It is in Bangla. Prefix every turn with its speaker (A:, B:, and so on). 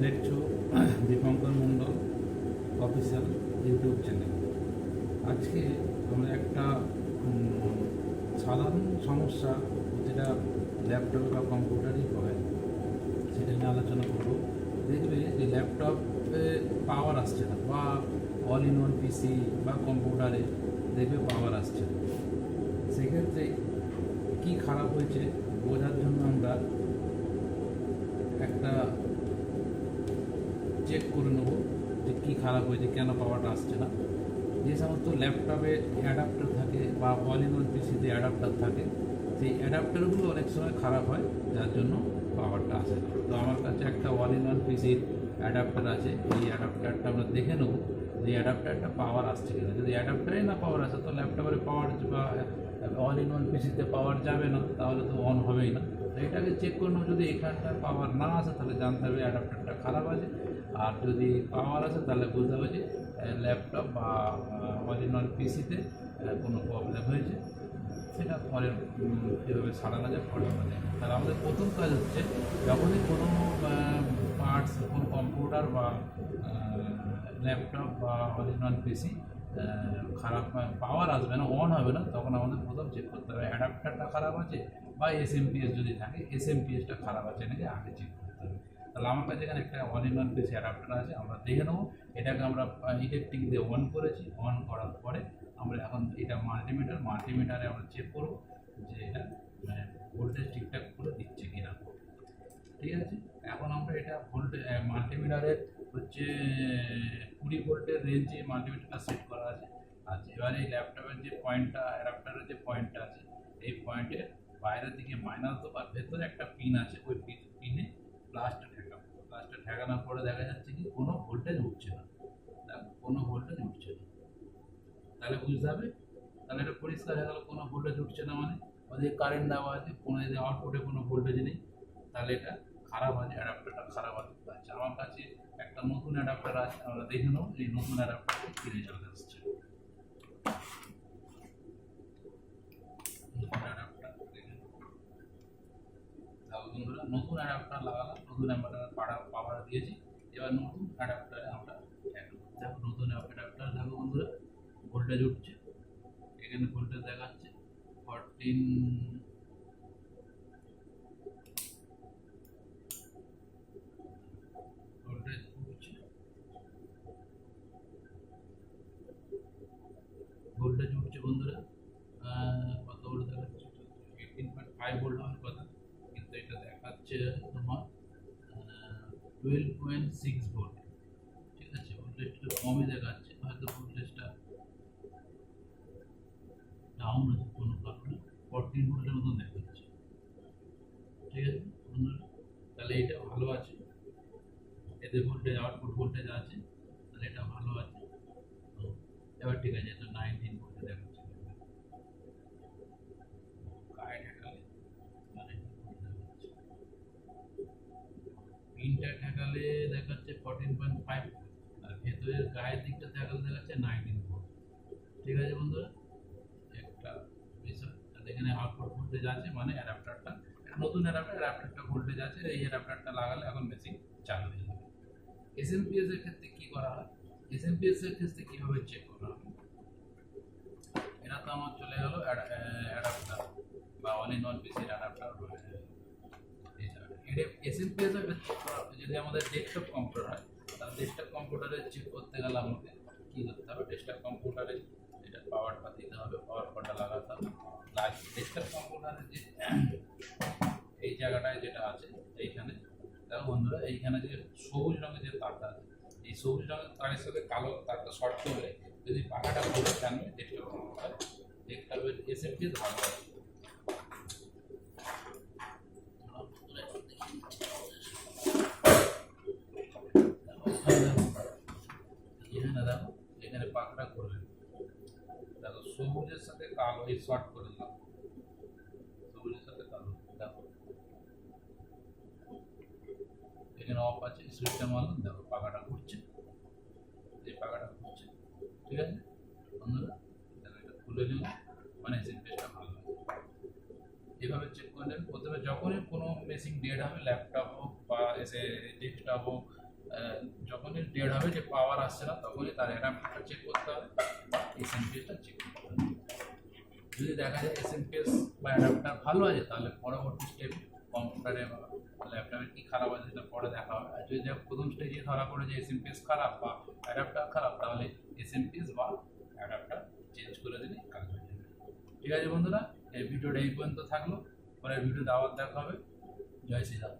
A: দেখছো দীপঙ্কর মণ্ডল অফিসিয়াল ইউটিউব চ্যানেল। আজকে আমরা একটা সাধারণ সমস্যা যেটা ল্যাপটপ বা কম্পিউটারই হয় সেটা নিয়ে আলোচনা করবো। দেখবে যে ল্যাপটপে পাওয়ার আসছে না, বা অল ইন ওয়ান পিসি বা কম্পিউটারে দেখবে পাওয়ার আসছে না। সেক্ষেত্রে কী খারাপ হয়েছে বোঝার জন্য আমরা একটা চেক করে নেবো যে কী খারাপ হয়েছে, কেন পাওয়ারটা আসছে না। যে সমস্ত ল্যাপটপে অ্যাডাপ্টার থাকে বা অল ইন ওয়ান পিসিতে অ্যাডাপ্টার থাকে, সেই অ্যাডাপ্টারগুলো অনেক সময় খারাপ হয়, যার জন্য পাওয়ারটা আসে না। তো আমার কাছে একটা অল ইন ওয়ান পিসির অ্যাডাপ্টার আছে। এই অ্যাডাপ্টারটা আমরা দেখে নেবো যে অ্যাডাপ্টারটা পাওয়ার আসছে কিনা। যদি অ্যাডাপ্টারে না পাওয়ার আসে তো ল্যাপটপের পাওয়ার বা অল ইন ওয়ান পিসিতে পাওয়ার যাবে না, তাহলে তো অন হবেই না। তো এটাকে চেক করে নেবো। যদি এখানটায় পাওয়ার না আসে তাহলে জানতে হবে অ্যাডাপ্টারটা খারাপ আছে, আর যদি পাওয়ার আসে তাহলে বুঝতে হবে যে ল্যাপটপ বা অল ইন ওয়ান পিসিতে কোনো প্রবলেম হয়েছে। সেটা পরে কীভাবে সারানো যায় পরে সারানো যায়। তাহলে আমাদের প্রথম কাজ হচ্ছে, যখনই কোনো পার্টস, কোনো কম্পিউটার বা ল্যাপটপ বা অল ইন ওয়ান পিসি খারাপ পাওয়ার আসবে না, অন হবে না, তখন আমাদের প্রথম চেক করতে হবে অ্যাডাপ্টারটা খারাপ আছে বা এসএমপিএস যদি থাকে এসএমপিএসটা খারাপ আছে নাকি আগে চেক করতে হবে। তাহলে আমার কাছে এখানে একটা all in one PC adapter আছে, আমরা দেখে নেবো। এটাকে আমরা ইলেকট্রিক দিয়ে অন করেছি। অন করার পরে আমরা এখন এটা মাল্টিমিটারে আমরা চেক করবো যে এটা ভোল্টেজ ঠিকঠাক করে দিচ্ছে কিনা। ঠিক আছে, এখন আমরা এটা মাল্টিমিটারের হচ্ছে 20 ভোল্টের রেঞ্জে মাল্টিমিটারটা সেট করা আছে। আচ্ছা, এবারে এই ল্যাপটপের যে পয়েন্টটা, অ্যাডাপ্টারের যে পয়েন্টটা আছে, এই পয়েন্টের বাইরের দিকে মাইনাস দেবো, আর ভেতরে একটা পিন আছে, ওই পিনে প্লাসটা ঠেকাবো। প্লাসটা ঠেকানোর পরে দেখা যাচ্ছে কি কোনো ভোল্টেজ উঠছে না। দেখো কোনো ভোল্টেজ উঠছে না, তাহলে বুঝতে হবে। তাহলে এটা পরিষ্কার হয়ে গেল, কোনো ভোল্টেজ উঠছে না মানে ওদের কারেন্ট দেওয়া আছে, কোনো যদি আউটপুটে কোনো ভোল্টেজ নেই, তাহলে এটা খারাপ আছে, অ্যাডাপ্টারটা খারাপ আছে। আচ্ছা, আমার কাছে একটা নতুন অ্যাডাপ্টার আছে, আমরা দেখে নেবো এই নতুন অ্যাডাপ্টারটি কী রেজাল্ট আসছে। নতুন অ্যাডাপ্টার দেখে তাহলে বন্ধুরা, নতুন অ্যাডাপ্টার লাগালাম, নতুন অ্যাডাপ্টার পাওয়ার দিয়েছি। এবার নতুন অ্যাডাপ্টারে আমরা দেখো নতুন অ্যাডাপ্টার দেখো বন্ধুরা, ভোল্টেজ উঠছে, এখানে ভোল্টেজ দেখাচ্ছে 14 ভোল্টেজ উঠছে, ভোল্টেজ উঠছে বন্ধুরা। কত ভোল্ট দেখাচ্ছে? 18.5 ভোল্ট হওয়ার কথা, কিন্তু এটা দেখাচ্ছে তোমার 12.6 ভোল্ট। ঠিক আছে, ভোল্টেজটা কমই দেখাচ্ছে, হয়তো ভোল্টেজটা ডাউন আছে কোনো কারণে, 14 ভোল্টের মতন দেখাচ্ছে। ঠিক আছে বন্ধুরা, তাহলে এটা ভালো আছে, এতে ভোল্টেজ আউটপুট ভোল্টেজ আছে, তাহলে এটা ভালো আছে। তো এবার ঠিক আছে, এটা 19 ভোল্টে দেখাচ্ছে। গায়ে ঠেকালে 19 ভোল্ট দেখাচ্ছে, পিনটা ঠেকালে দেখাচ্ছে 14.5, আর ভেতরের গায়ের দিকটা ঠেকালে দেখাচ্ছে 19 ভোল্ট। ঠিক আছে বন্ধুরা, একটা বিষয়। তাহলে এখানে আউটপুট ভোল্টেজ আছে, মানে অ্যাডাপ্টারটা নতুন অ্যাডাপ্টারটা ভোল্টেজ আছে, এই অ্যাডাপ্টারটা লাগালে এখন মেশিন চালু হয়ে যাবে। এসএমপিএস এর ক্ষেত্রে কি করা হয়, এসএমপিএস এর ক্ষেত্রে কিভাবে চেক করা হয়? এটা তো আমার চলে গেল অ্যাডাপ্টার বা অল ইন ওয়ান পিসির অ্যাডাপ্টার। এটা এসএমপিএস এর ক্ষেত্রে যদি আমাদের ডেস্কটপ কম্পিউটার হয়, তাহলে ডেস্কটপ কম্পিউটারে চেক করতে গেলে আমাকে কী করতে হবে? ডেস্কটপ কম্পিউটারে এটা পাওয়ারটা দিতে হবে, পাওয়ার কটা লাগাতে হবে। ডেস্কটপ কম্পিউটারের যে এই জায়গাটায় যেটা আছে, এইখানে দেখো বন্ধুরা, এইখানে যে সবুজ রঙের যে তারটা আছে, এই সবুজ রঙের তারের সাথে কালো তারটা শর্ট করলে যদি পাখাটা ঘুরে টানবে, ডেস্কটপের এসএমপিএস ভালো আছে। এখানে দেখো, এখানে পাখাটা করবে, দেখো সবুজের সাথে কালো এই শর্ট করে দিলাম, সবুজের সাথে কালো, দেখো এখানে অফ আছে, সুইচটা মারলাম, দেখো পাখাটা ঘুরছে, এই পাখাটা ঘুরছে। ঠিক আছে বন্ধুরা, দেখো এটা খুলে নিলাম, মানে এসএমপিএসটা ভালো আছে। এভাবে চেক করে নেবেন। প্রথমে যখনই কোনো মেশিন ডেড হবে, ল্যাপটপ হোক বা ডেস্কটপ হোক যখনই ডেড হবে যে পাওয়ার আসছে না তখনই তার অ্যাডাপ্টারটা চেক করতে হবে বা এসএমপিএসটা চেক করতে হবে। যদি দেখা যায় এসএমপিএস বা অ্যাডাপ্টার ভালো আছে তাহলে পরবর্তী স্টেপ কম্পিউটারে বা ল্যাপটপে কি খারাপ আছে সেটা পরে দেখা হবে। আর যদি প্রথম স্টেজে ধরা পড়ে যে এসএমপিএস খারাপ বা অ্যাডাপ্টার খারাপ তাহলে এসএমপিএস বা অ্যাডাপ্টার চেঞ্জ করে দিলে কাজ হয়ে যাবে। ঠিক আছে বন্ধুরা, এই ভিডিওটা এই পর্যন্ত থাকলো, পরের ভিডিওতে আবার দেখা হবে। জয় শ্রীরাম।